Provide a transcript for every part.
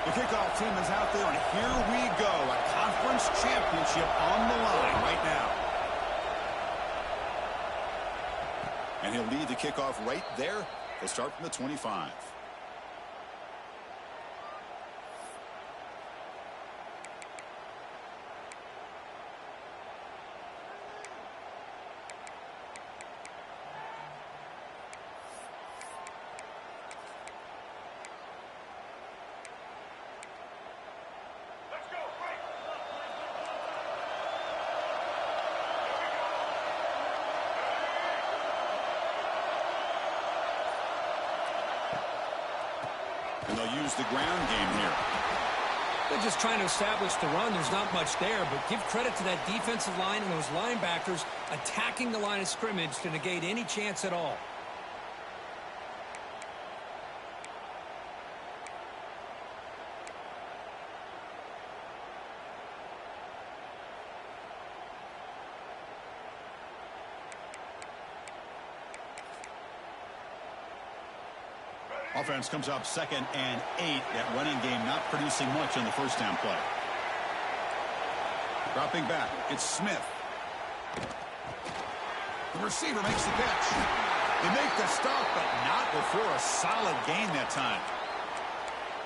The kickoff team is out there, and here we go. A conference championship on the line right now. And he'll lead the kickoff right there. They'll start from the 25. And they'll use the ground game here. They're just trying to establish the run. There's not much there, but give credit to that defensive line and those linebackers attacking the line of scrimmage to negate any chance at all. Offense comes up 2nd and 8. That running game not producing much on the first down play. Dropping back, it's Smith. The receiver makes the catch. They make the stop, but not before a solid gain that time.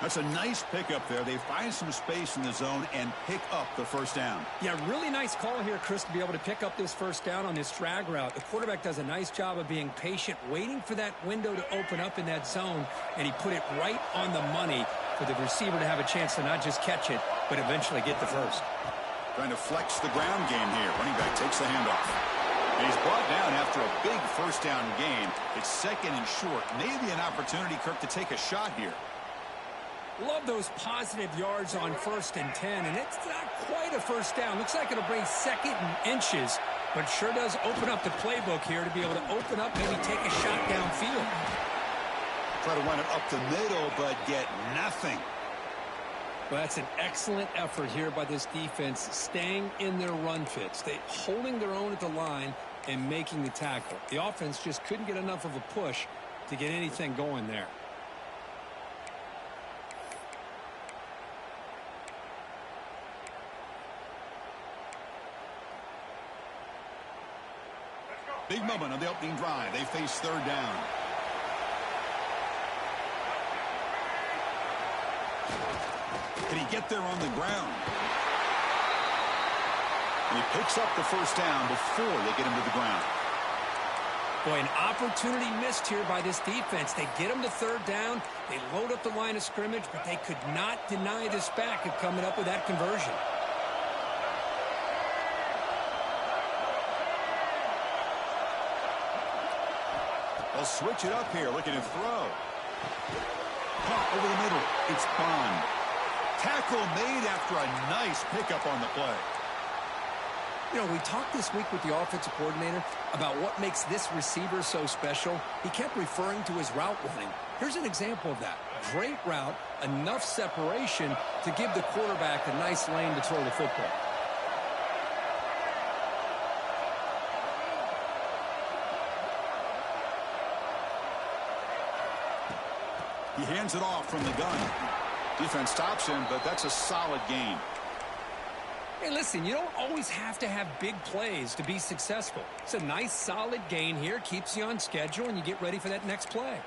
That's a nice pickup there. They find some space in the zone and pick up the first down. Yeah, really nice call here, Chris, to be able to pick up this first down on this drag route. The quarterback does a nice job of being patient, waiting for that window to open up in that zone, and he put it right on the money for the receiver to have a chance to not just catch it, but eventually get the first. Trying to flex the ground game here. Running back takes the handoff. And he's brought down after a big first down gain. It's 2nd and short. Maybe an opportunity, Kirk, to take a shot here. Love those positive yards on 1st and 10, and it's not quite a first down. Looks like it'll bring 2nd and inches, but sure does open up the playbook here to be able to open up, maybe take a shot downfield. Try to run it up the middle, but get nothing. Well, that's an excellent effort here by this defense, staying in their run fits. They holding their own at the line and making the tackle. The offense just couldn't get enough of a push to get anything going there. Big moment on the opening drive. They face 3rd down. Can he get there on the ground? And he picks up the first down before they get him to the ground. Boy, an opportunity missed here by this defense. They get him to 3rd down. They load up the line of scrimmage, but they could not deny this back of coming up with that conversion. They'll switch it up here, looking to throw. Caught over the middle. It's Bond. Tackle made after a nice pickup on the play. You know, we talked this week with the offensive coordinator about what makes this receiver so special. He kept referring to his route running. Here's an example of that. Great route, enough separation to give the quarterback a nice lane to throw the football. He hands it off from the gun. Defense stops him, but that's a solid gain. Hey, listen, you don't always have to have big plays to be successful. It's a nice, solid gain here. Keeps you on schedule, and you get ready for that next play.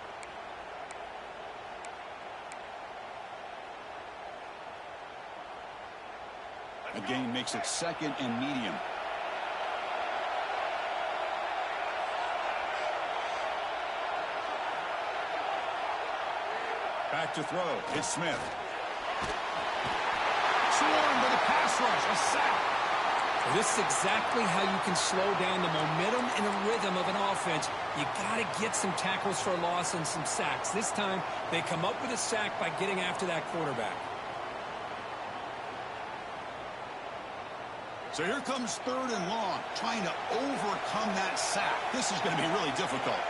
A gain makes it 2nd and medium. Back to throw. It's Smith. Swarmed by the pass rush. A sack. Well, this is exactly how you can slow down the momentum and the rhythm of an offense. You got to get some tackles for a loss and some sacks. This time, they come up with a sack by getting after that quarterback. So here comes 3rd and long, trying to overcome that sack. This is going to be really difficult.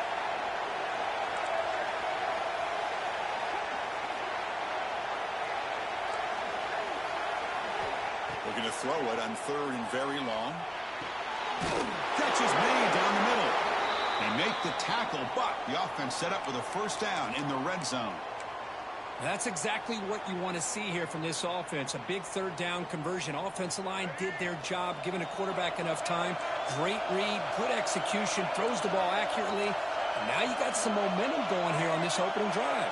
Looking to throw it on 3rd and very long. Catch is made down the middle. They make the tackle, but the offense set up with a first down in the red zone. That's exactly what you want to see here from this offense. A big third down conversion. Offensive line did their job, giving a quarterback enough time. Great read, good execution, throws the ball accurately. And now you got some momentum going here on this opening drive.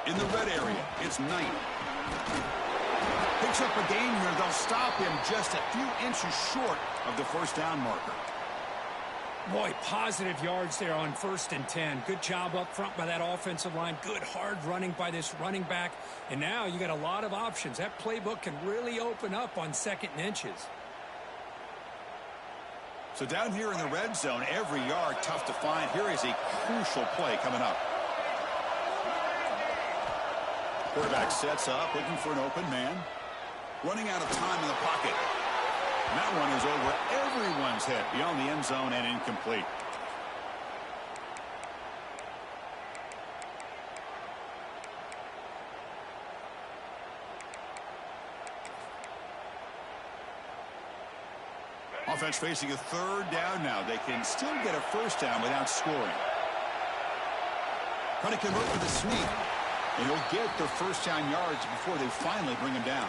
In the red area, it's Knight. Picks up a gain here. They'll stop him just a few inches short of the first down marker. Boy, positive yards there on 1st and 10. Good job up front by that offensive line. Good hard running by this running back. And now you got a lot of options. That playbook can really open up on 2nd and inches. So down here in the red zone, every yard tough to find. Here is a crucial play coming up. Quarterback sets up, looking for an open man. Running out of time in the pocket. And that one is over everyone's head, beyond the end zone and incomplete. Offense facing a 3rd down now. They can still get a first down without scoring. Trying to convert with a sneak. And he'll get their first down yards before they finally bring him down.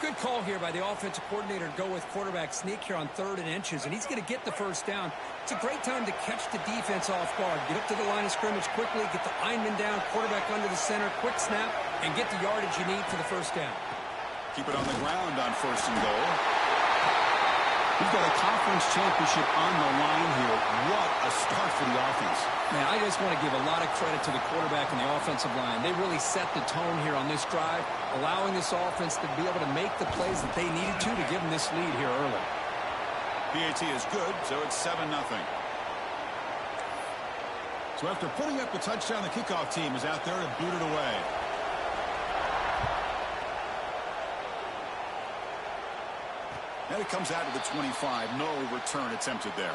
Good call here by the offensive coordinator to go with quarterback sneak here on 3rd and inches, and he's going to get the first down. It's a great time to catch the defense off guard. Get up to the line of scrimmage quickly, get the lineman down, quarterback under the center, quick snap, and get the yardage you need for the first down. Keep it on the ground on 1st and goal. We've got a conference championship on the line here. What a start for the offense. Man, I just want to give a lot of credit to the quarterback and the offensive line. They really set the tone here on this drive, allowing this offense to be able to make the plays that they needed to give them this lead here early. PAT is good, so it's 7-0. So after putting up the touchdown, the kickoff team is out there to boot it away. And it comes out to the 25. No return attempted there.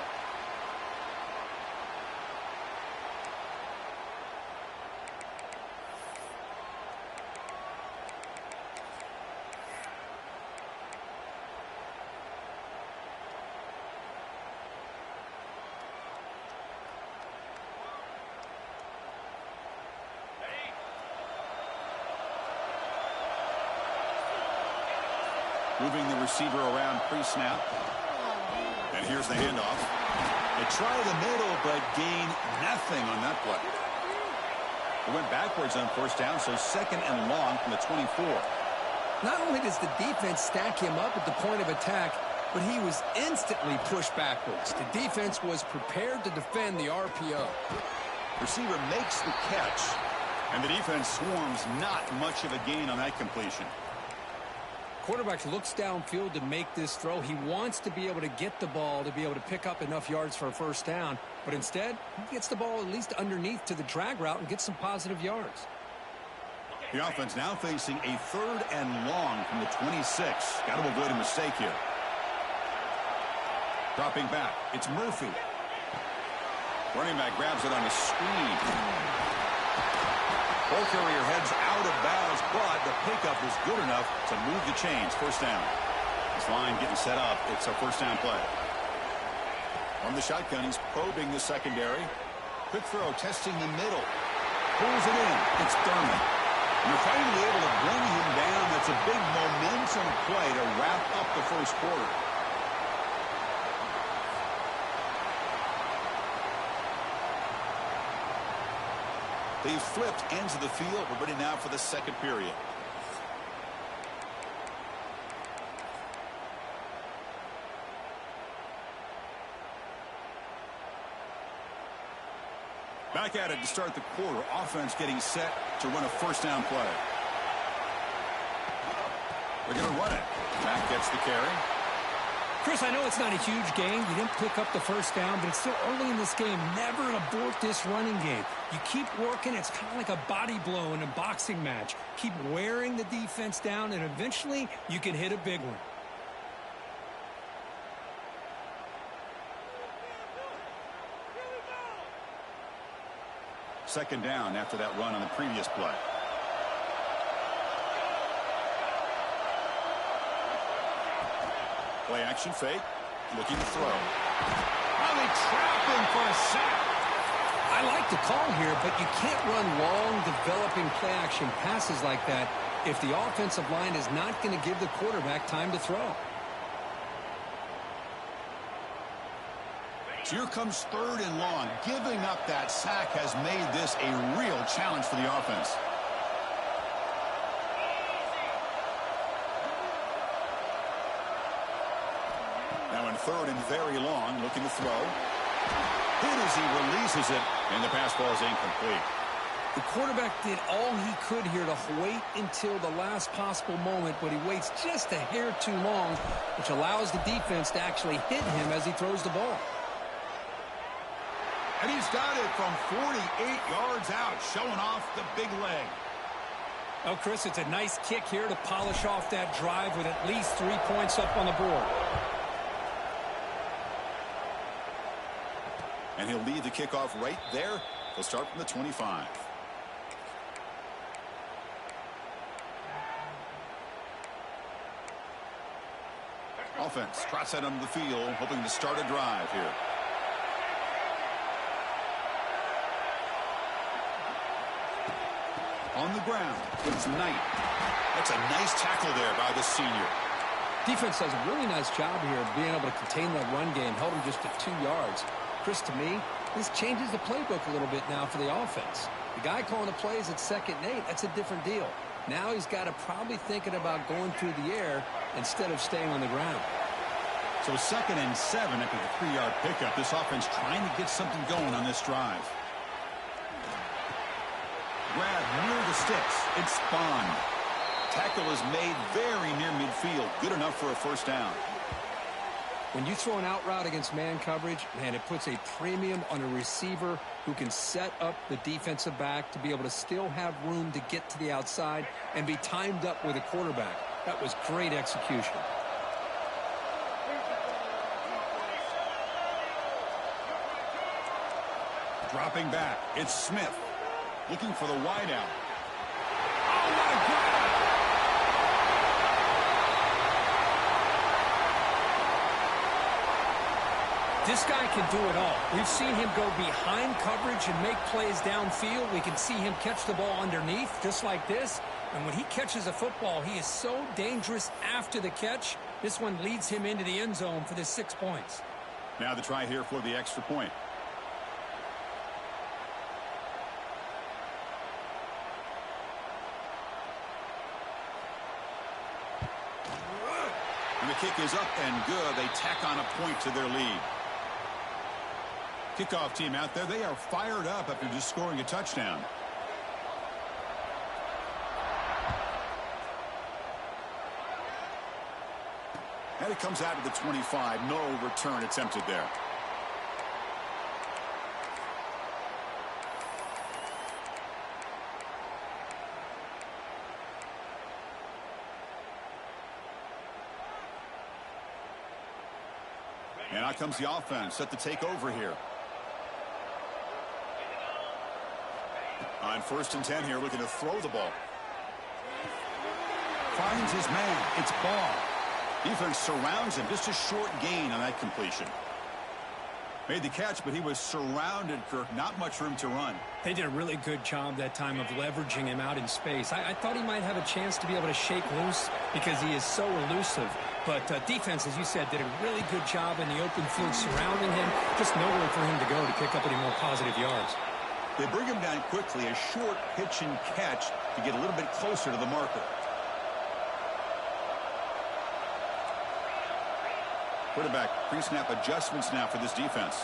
Moving the receiver around pre-snap. And here's the handoff. They try the middle, but gain nothing on that play. It went backwards on first down, so 2nd and long from the 24. Not only does the defense stack him up at the point of attack, but he was instantly pushed backwards. The defense was prepared to defend the RPO. Receiver makes the catch, and the defense swarms. Not much of a gain on that completion. Quarterback looks downfield to make this throw. He wants to be able to get the ball to be able to pick up enough yards for a first down. But instead, he gets the ball at least underneath to the drag route and gets some positive yards. The offense now facing a 3rd and long from the 26. Got to avoid a mistake here. Dropping back, it's Murphy. Running back grabs it on a screen. Ball carrier heads out of bounds, but the pickup is good enough to move the chains. First down. This line getting set up. It's a first down play. From the shotgun, he's probing the secondary. Quick throw, testing the middle. Pulls it in. It's Thurman. And they're finally able to bring him down. That's a big momentum play to wrap up the first quarter. They flipped ends of the field. We're ready now for the 2nd period. Back at it to start the quarter. Offense getting set to run a first down play. They're going to run it. Back gets the carry. Chris, I know it's not a huge game. You didn't pick up the first down, but it's still early in this game. Never abort this running game. You keep working. It's kind of like a body blow in a boxing match. Keep wearing the defense down, and eventually you can hit a big one. Second down after that run on the previous play. Play action fake. Looking to throw. Oh, they trap him for a sack. I I like the call here, but you can't run long, developing play-action passes like that if the offensive line is not going to give the quarterback time to throw. So here comes 3rd and long. Giving up that sack has made this a real challenge for the offense. Now in 3rd and very long, looking to throw. Hit as he releases it, and the pass ball is incomplete. The quarterback did all he could here to wait until the last possible moment, but he waits just a hair too long, which allows the defense to actually hit him as he throws the ball. And he's got it from 48 yards out, showing off the big leg. Oh, Chris, it's a nice kick here to polish off that drive with at least 3 points up on the board. And he'll lead the kickoff right there. He'll start from the 25. Offense trots out onto the field, hoping to start a drive here. On the ground, it's Knight. That's a nice tackle there by the senior. Defense does a really nice job here of being able to contain that run game, held him just at 2 yards. Chris, to me, this changes the playbook a little bit now for the offense. The guy calling the plays at 2nd and 8, that's a different deal. Now he's got to probably thinking about going through the air instead of staying on the ground. So 2nd and 7 after the 3-yard pickup. This offense trying to get something going on this drive. Grab near the sticks. It's spawned. Tackle is made very near midfield. Good enough for a 1st down. When you throw an out route against man coverage, man, it puts a premium on a receiver who can set up the defensive back to be able to still have room to get to the outside and be timed up with a quarterback. That was great execution. Dropping back, it's Smith. Looking for the wideout. Oh, my God! This guy can do it all. We've seen him go behind coverage and make plays downfield. We can see him catch the ball underneath, just like this. And when he catches a football, he is so dangerous after the catch. This one leads him into the end zone for the 6 points. Now the try here for the extra point. And the kick is up and good. They tack on a point to their lead. Kickoff team out there, they are fired up after just scoring a touchdown. And it comes out to the 25. No return attempted there. And out comes the offense, set to take over here. On 1st and 10 here, looking to throw the ball. Finds his man. It's ball. Defense surrounds him. Just a short gain on that completion. Made the catch, but he was surrounded, Kirk. Not much room to run. They did a really good job that time of leveraging him out in space. I thought he might have a chance to be able to shake loose because he is so elusive. But defense, as you said, did a really good job in the open field surrounding him. Just nowhere for him to go to pick up any more positive yards. They bring him down quickly, a short pitch and catch to get a little bit closer to the marker. Quarterback pre-snap adjustments now for this defense.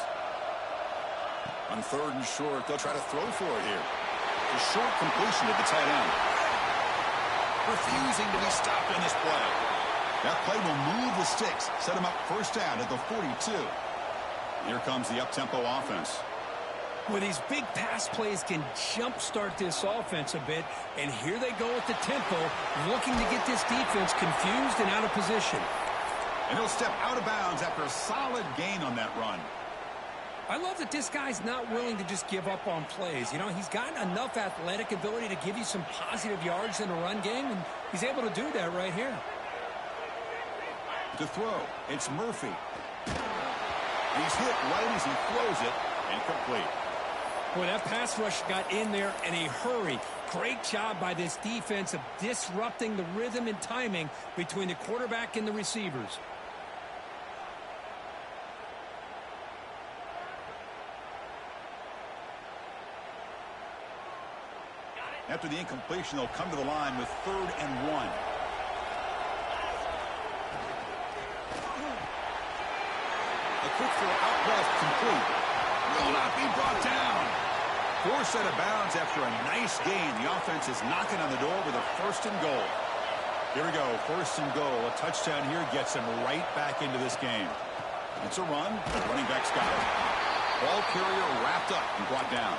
On 3rd and short, they'll try to throw for it here. A short completion to the tight end. Refusing to be stopped on this play. That play will move the sticks, set him up 1st down at the 42. Here comes the up-tempo offense. Well, these big pass plays can jumpstart this offense a bit, and here they go at the tempo, looking to get this defense confused and out of position. And he'll step out of bounds after a solid gain on that run. I love that this guy's not willing to just give up on plays. You know, he's got enough athletic ability to give you some positive yards in the run game, and he's able to do that right here. To throw, it's Murphy. He's hit right as he throws it, incomplete. Boy, that pass rush got in there in a hurry. Great job by this defense of disrupting the rhythm and timing between the quarterback and the receivers. After the incompletion, they'll come to the line with 3rd and 1. A quick throw out left, complete. Will not be brought down. Forced out of bounds after a nice gain. The offense is knocking on the door with a 1st and goal. Here we go, 1st and goal. A touchdown here gets them right back into this game. It's a run. The running back's got it. Ball carrier wrapped up and brought down.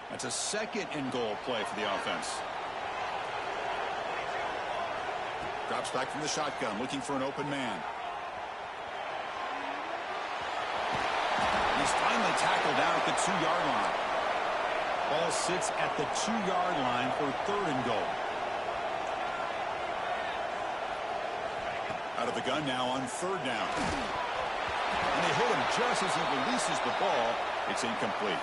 That's a 2nd and goal play for the offense. Drops back from the shotgun, looking for an open man. He's finally tackled down at the 2-yard line. Ball sits at the 2-yard line for 3rd and goal. Out of the gun now on 3rd down. And they hit him just as he releases the ball. It's incomplete.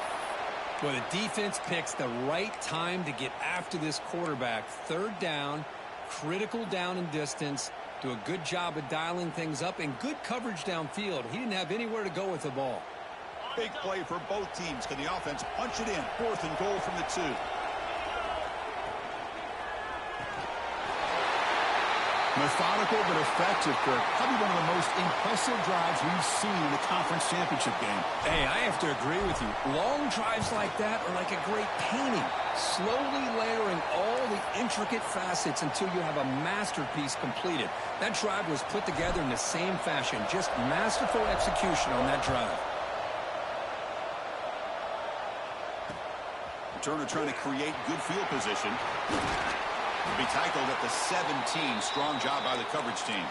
Well, the defense picks the right time to get after this quarterback. 3rd down, critical down and distance. Do a good job of dialing things up and good coverage downfield. He didn't have anywhere to go with the ball. Big play for both teams. Can the offense punch it in? 4th and goal from the 2. Methodical but effective, Kirk. Probably one of the most impressive drives we've seen in the conference championship game. Hey, I have to agree with you. Long drives like that are like a great painting. Slowly layering all the intricate facets until you have a masterpiece completed. That drive was put together in the same fashion. Just masterful execution on that drive. Turner trying to create good field position. Will be tackled at the 17. Strong job by the coverage team.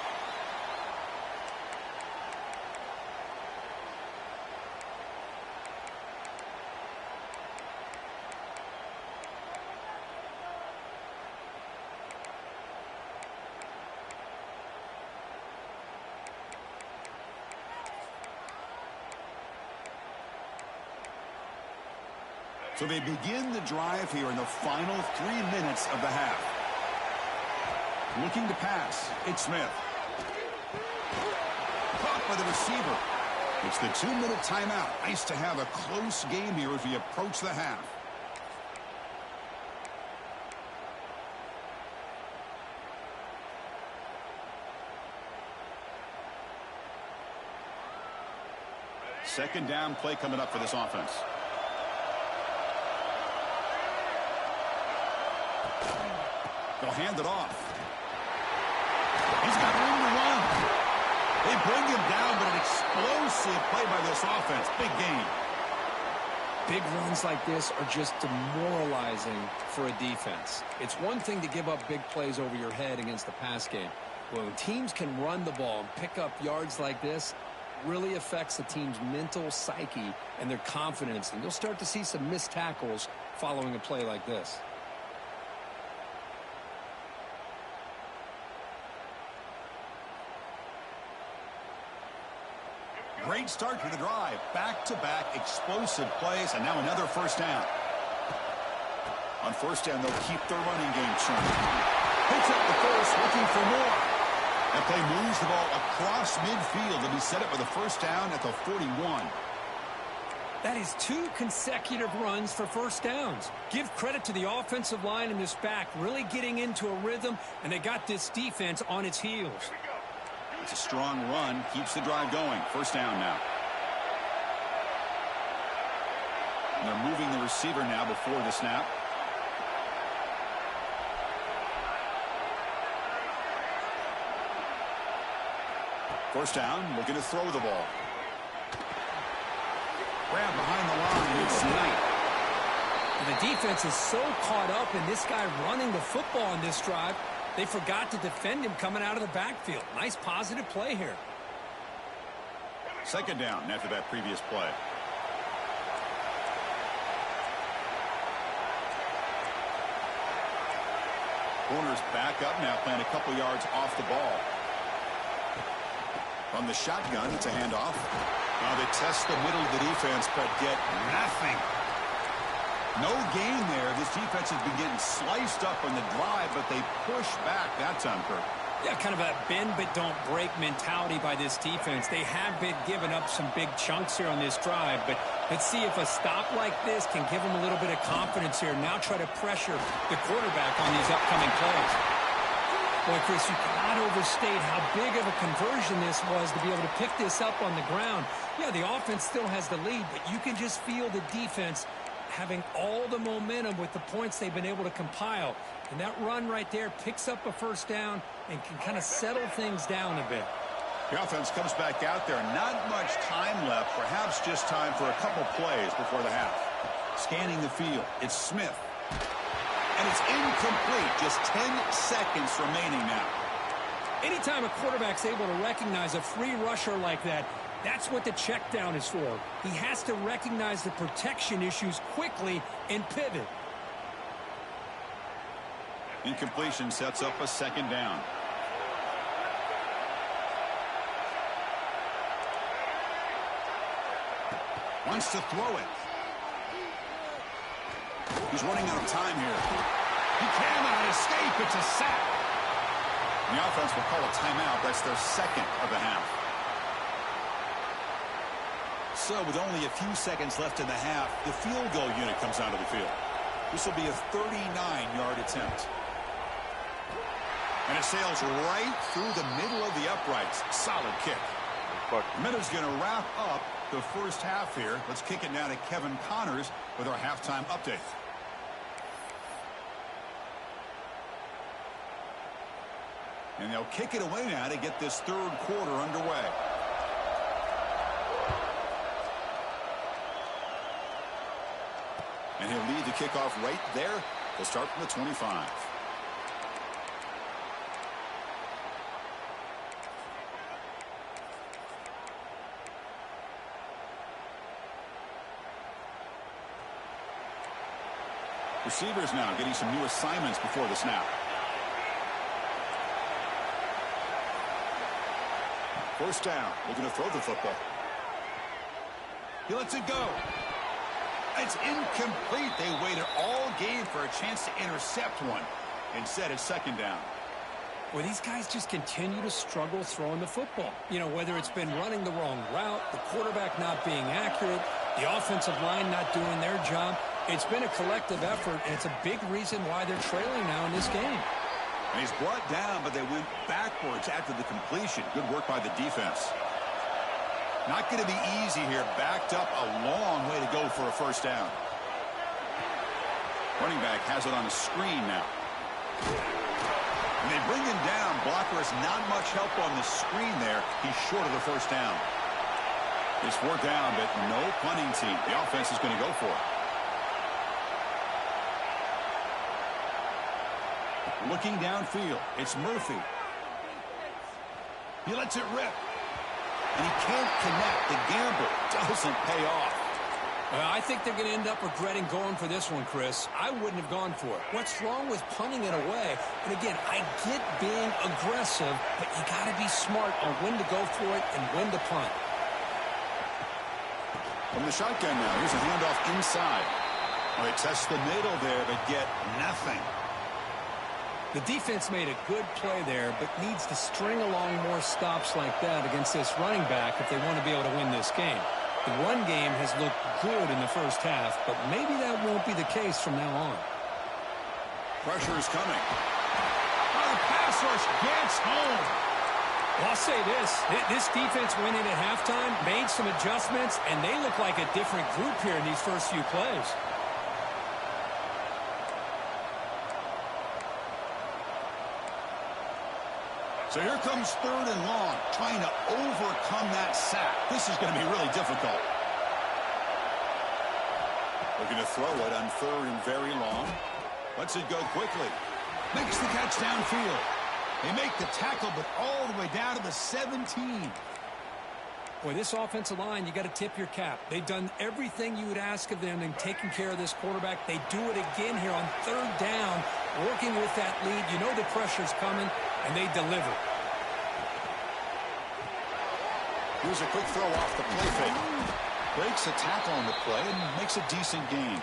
So they begin the drive here in the final 3 minutes of the half. Looking to pass. It's Smith. Caught by the receiver. It's the 2-minute timeout. Nice to have a close game here as we approach the half. Second down play coming up for this offense. They'll hand it off. He's got room to run. They bring him down, but an explosive play by this offense. Big gain. Big runs like this are just demoralizing for a defense. It's one thing to give up big plays over your head against the pass game. Well, when teams can run the ball and pick up yards like this, it really affects the team's mental psyche and their confidence. And you'll start to see some missed tackles following a play like this. Great start to the drive. Back-to-back explosive plays, and now another 1st down. On 1st down, they'll keep their running game churning. Picks up the 1st, looking for more. That play moves the ball across midfield, and he set it with a 1st down at the 41. That is 2 consecutive runs for 1st downs. Give credit to the offensive line in this back, really getting into a rhythm, and they got this defense on its heels. It's a strong run, keeps the drive going. 1st down now. And they're moving the receiver now before the snap. First down, looking to throw the ball. Grab behind the line, it's Knight. The defense is so caught up in this guy running the football on this drive, they forgot to defend him coming out of the backfield. Nice positive play here. Second down after that previous play. Corners back up now, playing a couple yards off the ball. From the shotgun, it's a handoff. Now they test the middle of the defense, but get nothing. No gain there. This defense has been getting sliced up on the drive, but they push back that time, Kirk. Yeah, kind of a bend but don't break mentality by this defense. They have been giving up some big chunks here on this drive, but let's see if a stop like this can give them a little bit of confidence here. Now try to pressure the quarterback on these upcoming plays. Boy, Chris, you cannot overstate how big of a conversion this was to be able to pick this up on the ground. Yeah, the offense still has the lead, but you can just feel the defense having all the momentum with the points they've been able to compile. And that run right there picks up a first down and can kind of settle things down a bit. The offense comes back out there. Not much time left. Perhaps just time for a couple plays before the half. Scanning the field. It's Smith. And it's incomplete. Just 10 seconds remaining now. Anytime a quarterback's able to recognize a free rusher like that, that's what the check down is for. He has to recognize the protection issues quickly and pivot. Incompletion sets up a second down. Wants to throw it. He's running out of time here. He cannot escape. It's a sack. The offense will call a timeout. That's their second of the half. So with only a few seconds left in the half, the field goal unit comes onto the field. This will be a 39-yard attempt. And it sails right through the middle of the uprights. Solid kick. The minute's going to wrap up the first half here. Let's kick it now to Kevin Connors with our halftime update. And they'll kick it away now to get this third quarter underway. And he'll lead the kickoff right there. They'll start from the 25. Receivers now getting some new assignments before the snap. First down. Looking to throw the football. He lets it go. It's incomplete. They waited all game for a chance to intercept one. Instead, it's second down. Well, these guys just continue to struggle throwing the football. You know, whether it's been running the wrong route, the quarterback not being accurate, the offensive line not doing their job. It's been a collective effort, and it's a big reason why they're trailing now in this game. And he's brought down, but they went backwards after the completion. Good work by the defense. Not going to be easy here. Backed up a long way to go for a first down. Running back has it on a screen now. And they bring him down. Blocker has not much help on the screen there. He's short of the first down. It's 4th down, but no punting team. The offense is going to go for it. Looking downfield, it's Murphy. He lets it rip. And he can't connect. The gamble doesn't pay off. I think they're going to end up regretting going for this one, Chris. I wouldn't have gone for it. What's wrong with punting it away? And again, I get being aggressive, but you got to be smart on when to go for it and when to punt. From the shotgun now, here's a handoff inside. Well, they test the middle there, but get nothing. The defense made a good play there, but needs to string along more stops like that against this running back if they want to be able to win this game. The run game has looked good in the first half, but maybe that won't be the case from now on. Pressure is coming. Oh, the pass rush gets home. Well, I'll say this defense went in at halftime, made some adjustments, and they look like a different group here in these first few plays. So here comes 3rd and long, trying to overcome that sack. This is going to be really difficult. Looking to throw it on 3rd and very long. Lets it go quickly. Makes the catch downfield. They make the tackle, but all the way down to the 17. Boy, this offensive line, you got to tip your cap. They've done everything you would ask of them in taking care of this quarterback. They do it again here on third down, working with that lead. You know the pressure's coming, and they deliver. Here's a quick throw off the play fake. Breaks a tackle on the play and makes a decent gain.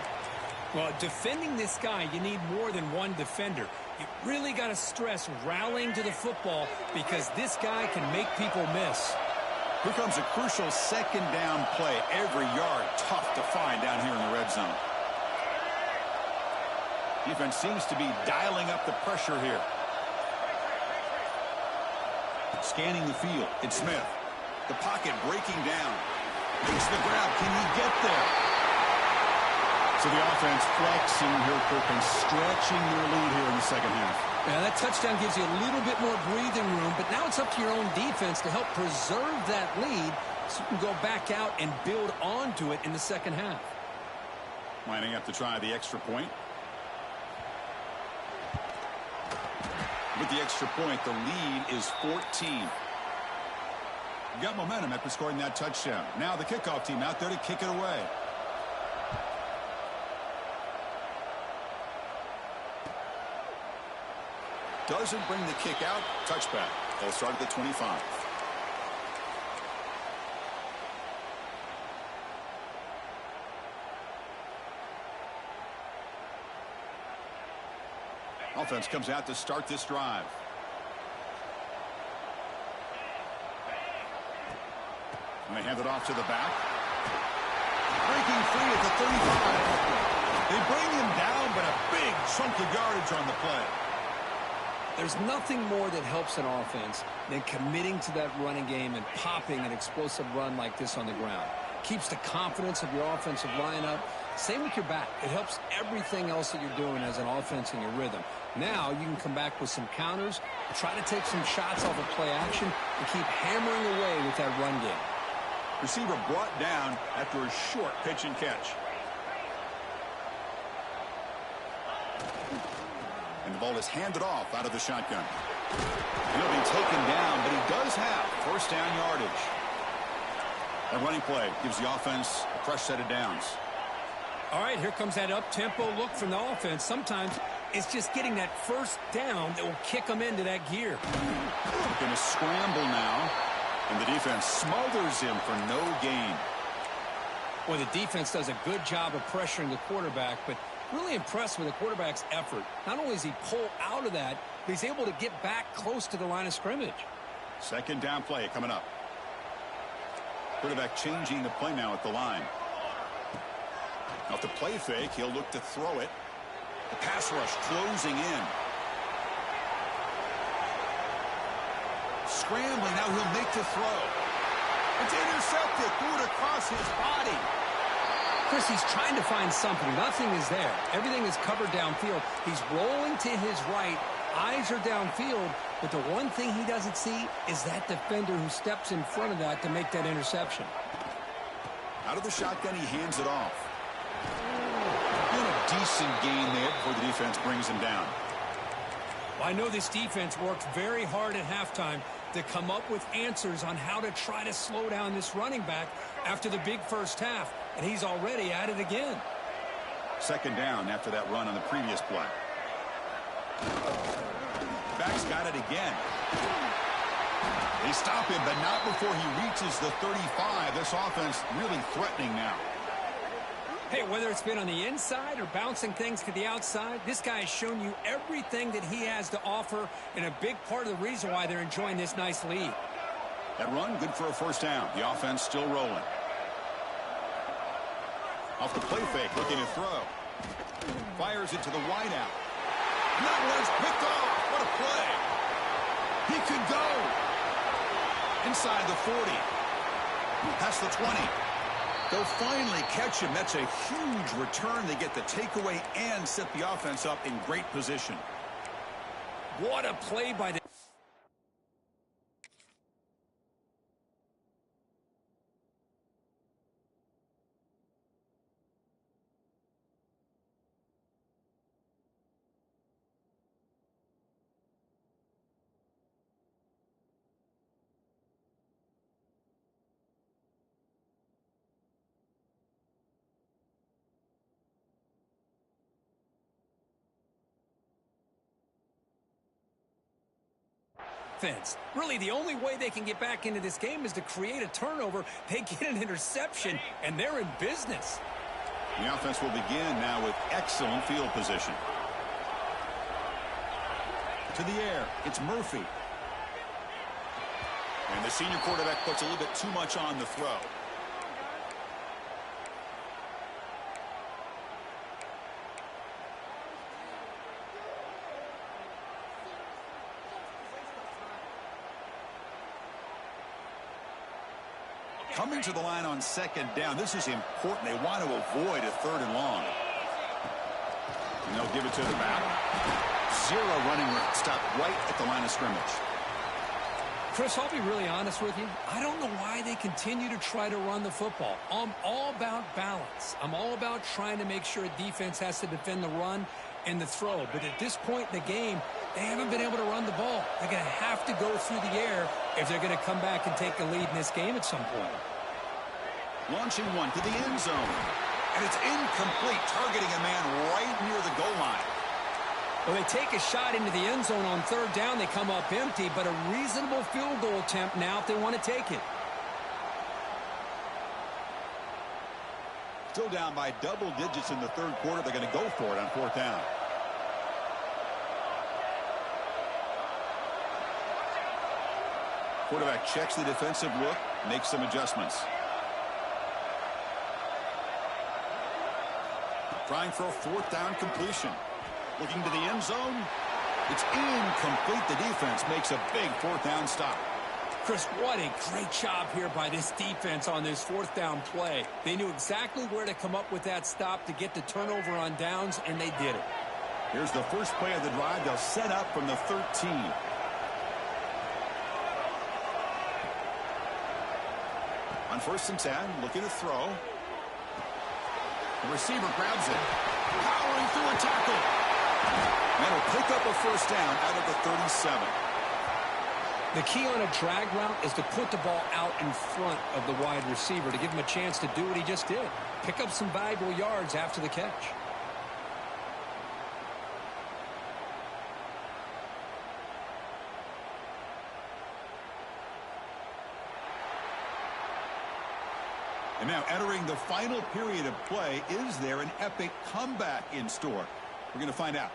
Well, defending this guy, you need more than one defender. You really got to stress rallying to the football because this guy can make people miss. Here comes a crucial second down play. Every yard tough to find down here in the red zone. Defense seems to be dialing up the pressure here. Scanning the field. It's Smith. The pocket breaking down. Makes the grab. Can he get there? So the offense flexing here, Kirk, and stretching their lead here in the second half. Yeah, that touchdown gives you a little bit more breathing room, but now it's up to your own defense to help preserve that lead so you can go back out and build onto it in the second half. Lining up to try the extra point. With the extra point, the lead is 14. Got momentum after scoring that touchdown. Now the kickoff team out there to kick it away. Doesn't bring the kick out. Touchback. They'll start at the 25. Offense comes out to start this drive. And they hand it off to the back. Breaking free at the 35. They bring him down, but a big chunk of yardage on the play. There's nothing more that helps an offense than committing to that running game and popping an explosive run like this on the ground. Keeps the confidence of your offensive lineup. Same with your back. It helps everything else that you're doing as an offense in your rhythm. Now you can come back with some counters, try to take some shots off of play action, and keep hammering away with that run game. Receiver brought down after a short pitch and catch. And the ball is handed off out of the shotgun. He'll be taken down, but he does have first down yardage. That running play gives the offense a fresh set of downs. All right, here comes that up-tempo look from the offense. Sometimes it's just getting that first down that will kick them into that gear. Going to scramble now, and the defense smothers him for no gain. Well, the defense does a good job of pressuring the quarterback, but really impressed with the quarterback's effort. Not only does he pull out of that, but he's able to get back close to the line of scrimmage. Second down play coming up. Quarterback changing the play now at the line. Off the play fake, he'll look to throw it. The pass rush closing in. Scrambling, now he'll make the throw. It's intercepted, threw it across his body. Chris, he's trying to find something. Nothing is there. Everything is covered downfield. He's rolling to his right. Eyes are downfield. But the one thing he doesn't see is that defender who steps in front of that to make that interception. Out of the shotgun, he hands it off. And a decent gain there before the defense brings him down. Well, I know this defense worked very hard at halftime to come up with answers on how to try to slow down this running back after the big first half. And he's already at it again. Second down after that run on the previous play. Back's got it again. They stop him, but not before he reaches the 35. This offense really threatening now. Hey, whether it's been on the inside or bouncing things to the outside, this guy has shown you everything that he has to offer, and a big part of the reason why they're enjoying this nice lead. That run, good for a first down. The offense still rolling. Off the play fake, looking to throw. Fires it to the wideout. That one's picked off. What a play. He could go. Inside the 40. Past the 20. They'll finally catch him. That's a huge return. They get the takeaway and set the offense up in great position. What a play by the defense. Really, the only way they can get back into this game is to create a turnover. They get an interception, and they're in business. The offense will begin now with excellent field position. To the air, it's Murphy. And the senior quarterback puts a little bit too much on the throw. Coming to the line on second down. This is important. They want to avoid a 3rd and long. And they'll give it to the back. 0 running room. Stop right at the line of scrimmage. Chris, I'll be really honest with you. I don't know why they continue to try to run the football. I'm all about balance. I'm all about trying to make sure a defense has to defend the run and the throw. But at this point in the game, they haven't been able to run the ball. They're going to have to go through the air if they're going to come back and take the lead in this game at some point. Launching one to the end zone. And it's incomplete, targeting a man right near the goal line. Well, they take a shot into the end zone on 3rd down. They come up empty, but a reasonable field goal attempt now if they want to take it. Still down by double digits in the 3rd quarter. They're going to go for it on 4th down. Quarterback checks the defensive look, makes some adjustments. Trying for a 4th down completion. Looking to the end zone. It's incomplete. The defense makes a big 4th down stop. Chris, what a great job here by this defense on this 4th down play. They knew exactly where to come up with that stop to get the turnover on downs, and they did it. Here's the first play of the drive. They'll set up from the 13. On 1st and 10, looking to throw. The receiver grabs it. Powering through a tackle. That'll pick up a 1st down out of the 37. The key on a drag route is to put the ball out in front of the wide receiver to give him a chance to do what he just did. Pick up some valuable yards after the catch. And now entering the final period of play, is there an epic comeback in store? We're going to find out.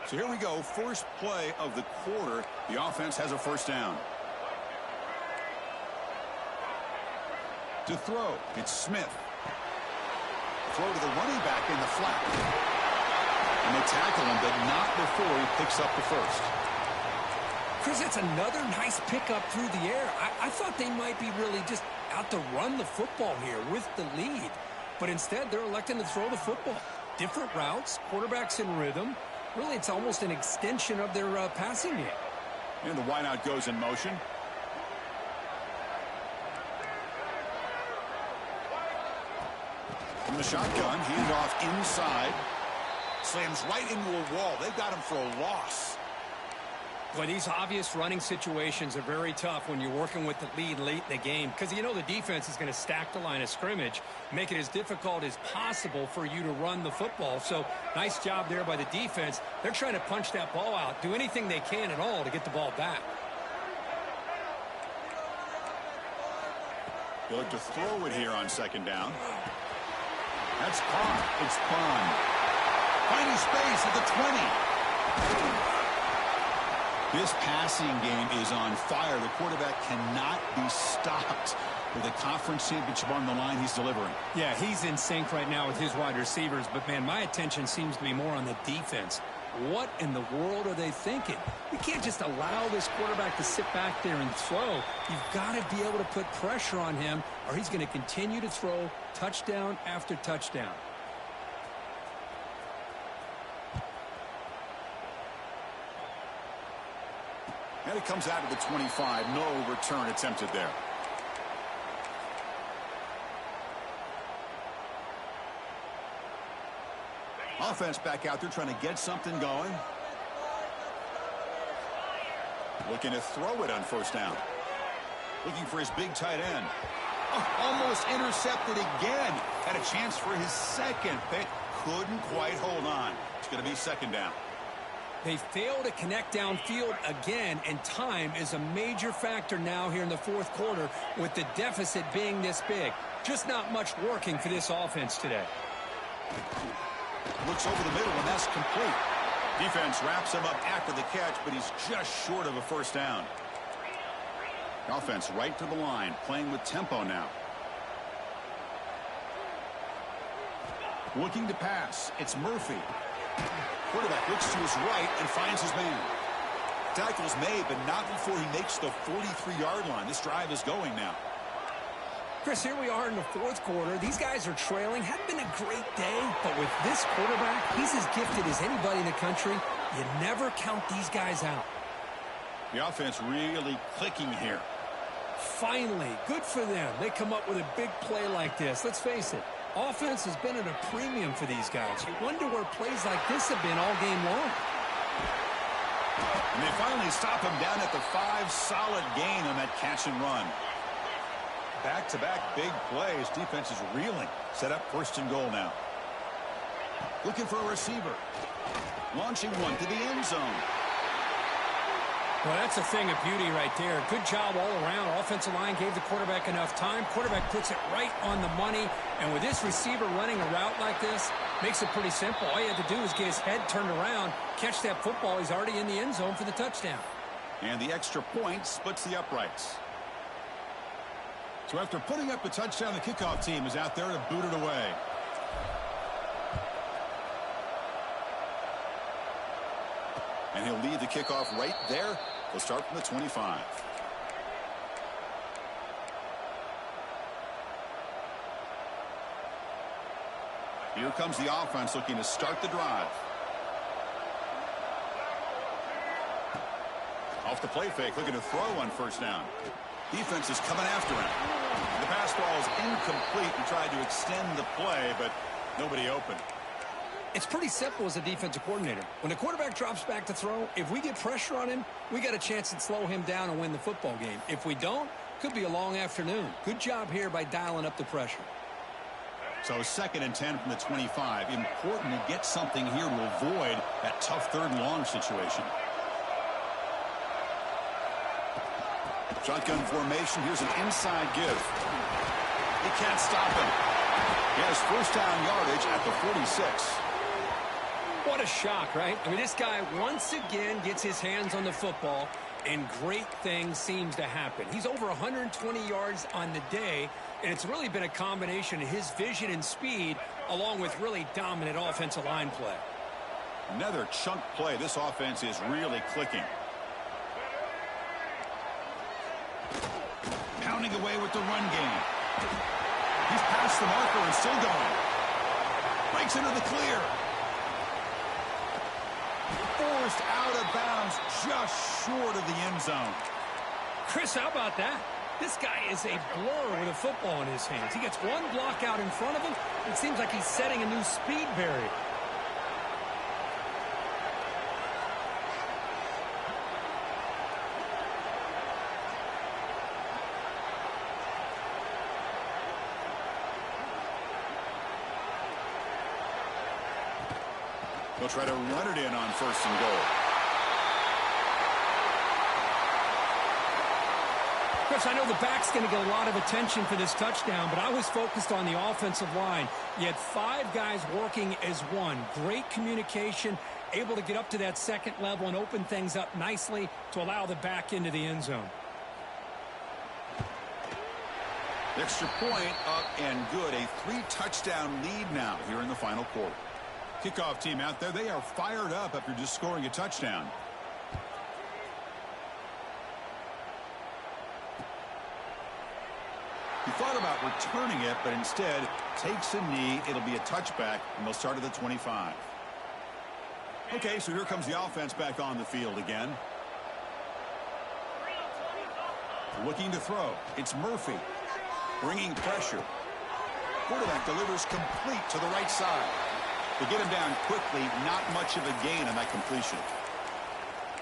So here we go, first play of the quarter. The offense has a 1st down. To throw, it's Smith. Throw to the running back in the flat. And they tackle him, but not before he picks up the 1st. Chris, that's another nice pickup through the air. I thought they might be really just out to run the football here with the lead. But instead, they're electing to throw the football. Different routes, quarterbacks in rhythm. Really, it's almost an extension of their passing game. And the wideout goes in motion. From the shotgun, handed off inside. Slams right into a wall. They've got him for a loss. Well, these obvious running situations are very tough when you're working with the lead late in the game because you know the defense is going to stack the line of scrimmage, make it as difficult as possible for you to run the football. So nice job there by the defense. They're trying to punch that ball out, do anything they can at all to get the ball back. They'll look to throw it here on 2nd down. That's caught. It's Pond. Finding space at the 20. This passing game is on fire. The quarterback cannot be stopped. With a conference championship on the line, he's delivering. Yeah, he's in sync right now with his wide receivers. But, man, my attention seems to be more on the defense. What in the world are they thinking? You can't just allow this quarterback to sit back there and throw. You've got to be able to put pressure on him, or he's going to continue to throw touchdown after touchdown. And it comes out of the 25. No return attempted there. Offense back out there trying to get something going. Looking to throw it on 1st down. Looking for his big tight end. Oh, almost intercepted again. Had a chance for his 2nd. That couldn't quite hold on. It's going to be second down. They fail to connect downfield again, and time is a major factor now here in the fourth quarter with the deficit being this big. Just not much working for this offense today. Looks over the middle, and that's complete. Defense wraps him up after the catch, but he's just short of a first down. Offense right to the line, playing with tempo now. Looking to pass. It's Murphy. Quarterback looks to his right and finds his man. Tackle's made, but not before he makes the 43-yard line. This drive is going now. Chris, here we are in the fourth quarter. These guys are trailing. Hadn't been a great day, but with this quarterback, he's as gifted as anybody in the country. You never count these guys out. The offense really clicking here. Finally, good for them. They come up with a big play like this. Let's face it, offense has been at a premium for these guys. You wonder where plays like this have been all game long. And they finally stop him down at the 5. Solid gain on that catch and run. Back-to-back big plays. Defense is reeling. Set up first and goal now. Looking for a receiver. Launching one to the end zone. Well, that's a thing of beauty right there. Good job all around. Offensive line gave the quarterback enough time. Quarterback puts it right on the money. And with this receiver running a route like this, makes it pretty simple. All you have to do is get his head turned around, catch that football. He's already in the end zone for the touchdown. And the extra point splits the uprights. So after putting up the touchdown, the kickoff team is out there to boot it away. And he'll lead the kickoff right there. He'll start from the 25. Here comes the offense looking to start the drive. Off the play fake, looking to throw on first down. Defense is coming after him. The pass ball is incomplete. He tried to extend the play, but nobody open. It's pretty simple as a defensive coordinator. When the quarterback drops back to throw, if we get pressure on him, we got a chance to slow him down and win the football game. If we don't, could be a long afternoon. Good job here by dialing up the pressure. So second and 10 from the 25. Important to get something here to avoid that tough third and long situation. Shotgun formation. Here's an inside give. He can't stop him. He has first down yardage at the 46. What a shock, right? I mean, this guy once again gets his hands on the football, and great things seems to happen. He's over 120 yards on the day, and it's really been a combination of his vision and speed along with really dominant offensive line play. Another chunk play. This offense is really clicking. Pounding away with the run game. He's past the marker and still going. Breaks into the clear. Forced out of bounds just short of the end zone. Chris, how about that? This guy is a blur with a football in his hands. He gets one block out in front of him. It seems like he's setting a new speed barrier. They'll try to run it in on first and goal. Chris, I know the back's going to get a lot of attention for this touchdown, but I was focused on the offensive line. You had 5 guys working as one. Great communication, able to get up to that second level and open things up nicely to allow the back into the end zone. Extra point up and good. A 3-touchdown lead now here in the final quarter. Kickoff team out there, they are fired up after just scoring a touchdown. He thought about returning it, but instead takes a knee. It'll be a touchback, and they'll start at the 25. Okay, so here comes the offense back on the field again. Looking to throw. It's Murphy. Bringing pressure. Quarterback delivers complete to the right side. They get him down quickly. Not much of a gain on that completion.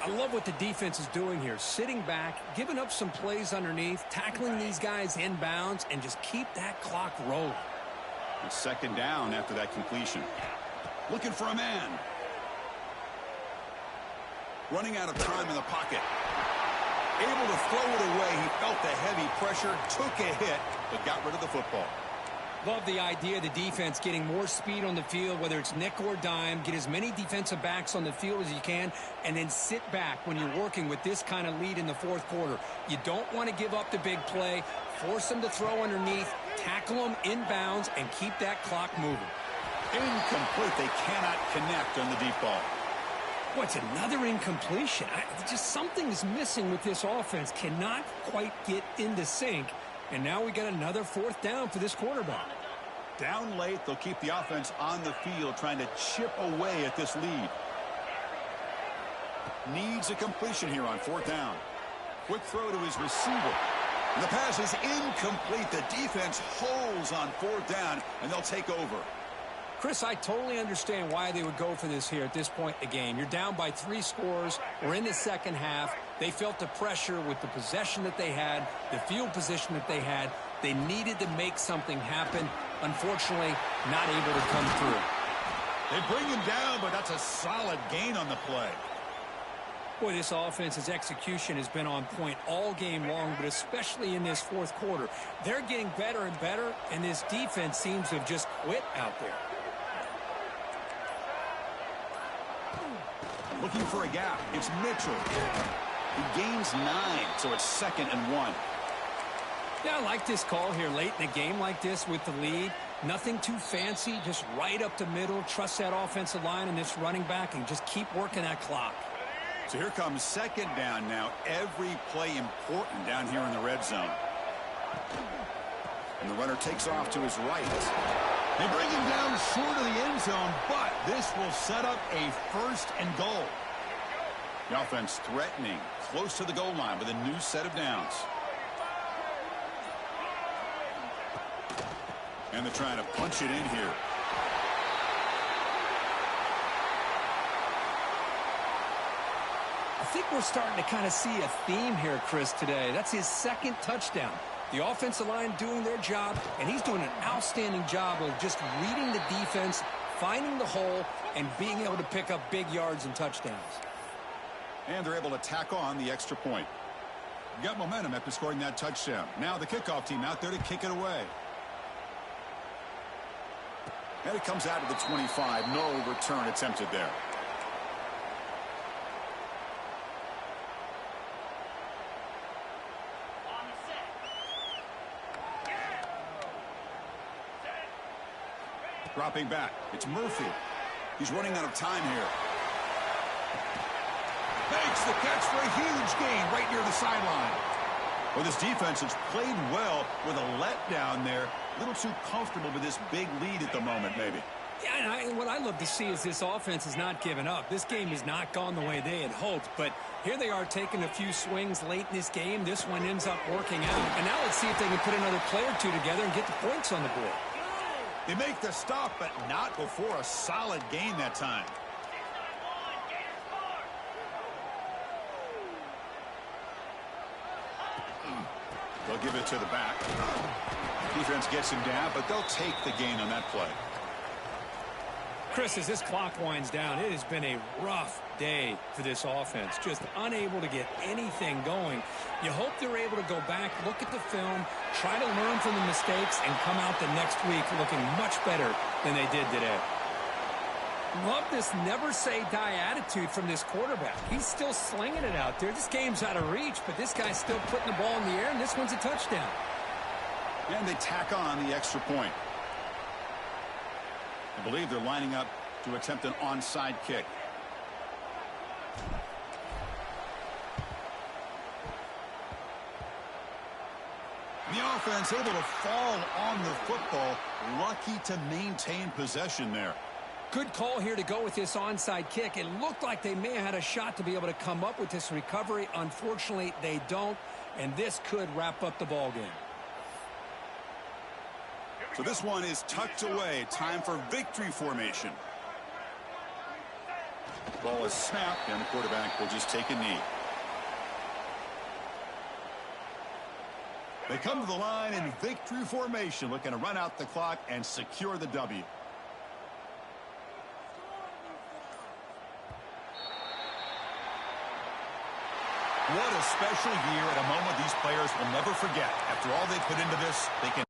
I love what the defense is doing here. Sitting back, giving up some plays underneath, tackling these guys inbounds, and just keep that clock rolling. It's second down after that completion. Looking for a man. Running out of time in the pocket. Able to throw it away. He felt the heavy pressure, took a hit, but got rid of the football. Love the idea of the defense getting more speed on the field, whether it's nickel or dime. Get as many defensive backs on the field as you can, and then sit back when you're working with this kind of lead in the fourth quarter. You don't want to give up the big play. Force them to throw underneath, tackle them inbounds, and keep that clock moving. Incomplete. They cannot connect on the deep ball. What's another incompletion? Just something's missing with this offense. Cannot quite get into sync. And now we got another fourth down for this quarterback. Down late, they'll keep the offense on the field trying to chip away at this lead. Needs a completion here on fourth down. Quick throw to his receiver. And the pass is incomplete. The defense holds on fourth down, and they'll take over. Chris, I totally understand why they would go for this here at this point in the game. You're down by 3 scores. We're in the second half. They felt the pressure with the possession that they had, the field position that they had. They needed to make something happen. Unfortunately, not able to come through. They bring him down, but that's a solid gain on the play. Boy, this offense's execution has been on point all game long, but especially in this fourth quarter. They're getting better and better, and this defense seems to have just quit out there. Looking for a gap. It's Mitchell. He gains 9, so it's 2nd and 1. Yeah, I like this call here late in a game like this with the lead. Nothing too fancy, just right up the middle. Trust that offensive line and this running back and just keep working that clock. So here comes 2nd down now. Every play important down here in the red zone. And the runner takes off to his right. They bring him down short of the end zone, but this will set up a 1st and goal. The offense threatening, close to the goal line with a new set of downs. And they're trying to punch it in here. I think we're starting to kind of see a theme here, Chris, today. That's his 2nd touchdown. The offensive line doing their job, and he's doing an outstanding job of just reading the defense, finding the hole, and being able to pick up big yards and touchdowns. And they're able to tack on the extra point. Got momentum after scoring that touchdown. Now the kickoff team out there to kick it away. And it comes out of the 25. No return attempted there. Dropping back. It's Murphy. He's running out of time here. Makes the catch for a huge gain right near the sideline. Well, this defense has played well with a letdown there. A little too comfortable with this big lead at the moment, maybe. Yeah, and what I love to see is this offense has not given up. This game has not gone the way they had hoped, but here they are taking a few swings late in this game. This one ends up working out. And now let's see if they can put another play or two together and get the points on the board. They make the stop, but not before a solid gain that time. They'll give it to the back. Defense gets him down, but they'll take the gain on that play. Chris, as this clock winds down, it has been a rough day for this offense. Just unable to get anything going. You hope they're able to go back, look at the film, try to learn from the mistakes, and come out the next week looking much better than they did today. Love this never-say-die attitude from this quarterback. He's still slinging it out there. This game's out of reach, but this guy's still putting the ball in the air, and this one's a touchdown. And they tack on the extra point. I believe they're lining up to attempt an onside kick. The offense able to fall on the football. Lucky to maintain possession there. Good call here to go with this onside kick. It looked like they may have had a shot to be able to come up with this recovery. Unfortunately, they don't, and this could wrap up the ball game. So this one is tucked away. Time for victory formation. Ball is snapped, and the quarterback will just take a knee. They come to the line in victory formation, looking to run out the clock and secure the W. What a special year and a moment these players will never forget. After all they put into this, they can